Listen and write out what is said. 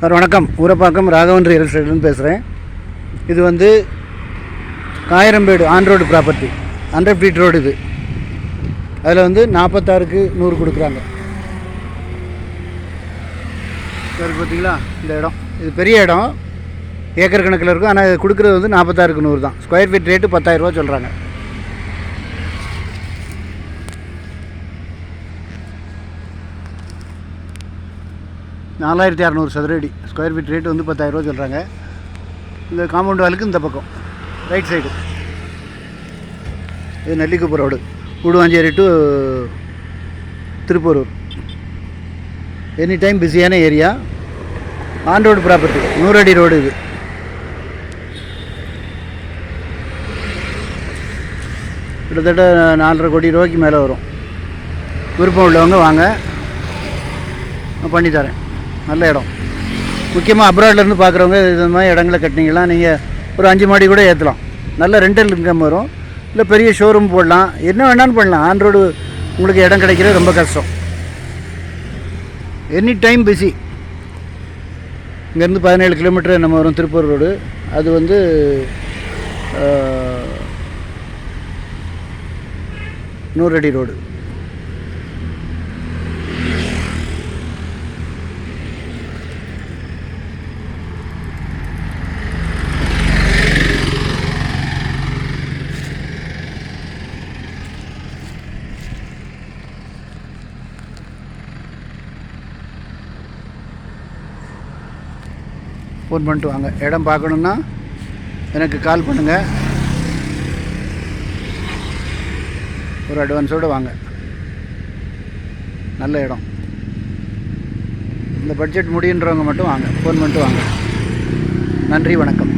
Sir வணக்கம். Urapakkam Raghavan real எஸ்டேட்லேருந்து பேசுகிறேன். இது வந்து Kayarambedu on road property, 100 feet road. இது அதில் வந்து 46க்கு 100 கொடுக்குறாங்க. சார் பார்த்தீங்களா இந்த இடம், இது பெரிய இடம், ஏக்கர் கணக்கில் இருக்கும். ஆனால் இது கொடுக்குறது வந்து 46க்கு 100 தான். ஸ்கொயர் ஃபீட் ரேட்டு 10,000 சொல்கிறாங்க. நாலாயிரத்தி 600 சதுர அடி, ஸ்கொயர் ஃபீட் ரேட்டு வந்து 10,000 சொல்கிறாங்க. இந்த காம்பவுண்ட் வாலுக்கு இந்த பக்கம் ரைட் சைடு இது Nellikuppam road, Guduvanchery to Thiruporur. Any time பிஸியான ஏரியா, ஆன் ரோடு ப்ராப்பர்ட்டி, 100 அடி ரோடு. இது கிட்டத்தட்ட 4.5 கோடி ரூபாய்க்கு மேலே வரும். விருப்பம் உள்ளவங்க வாங்க, பண்ணித்தரேன். நல்ல இடம். முக்கியமாக அப்ராட்லேருந்து பார்க்குறவங்க இது மாதிரி இடங்களை கட்டினீங்கன்னா நீங்கள் ஒரு 5 மாடி கூட ஏற்றலாம். நல்ல ரெண்டல் இன்கம் வரும். இல்லை பெரிய ஷோரூம் போடலாம், என்ன வேணாலும் பண்ணலாம். ஆன் ரோடு உங்களுக்கு இடம் கிடைக்கிறது ரொம்ப கஷ்டம். Any time busy. இங்கேருந்து 17 கிலோமீட்டர் நம்ம வரும் திருப்பூர் ரோடு. அது வந்து 100 அடி ரோடு. ஃபோன் பண்ணிட்டு வாங்க. இடம் பார்க்கணுன்னா எனக்கு கால் பண்ணுங்கள். ஒரு அட்வான்ஸோடு வாங்க. நல்ல இடம். இந்த பட்ஜெட் முடியுன்றவங்க மட்டும் வாங்க, ஃபோன் பண்ணிட்டு வாங்க. நன்றி, வணக்கம்.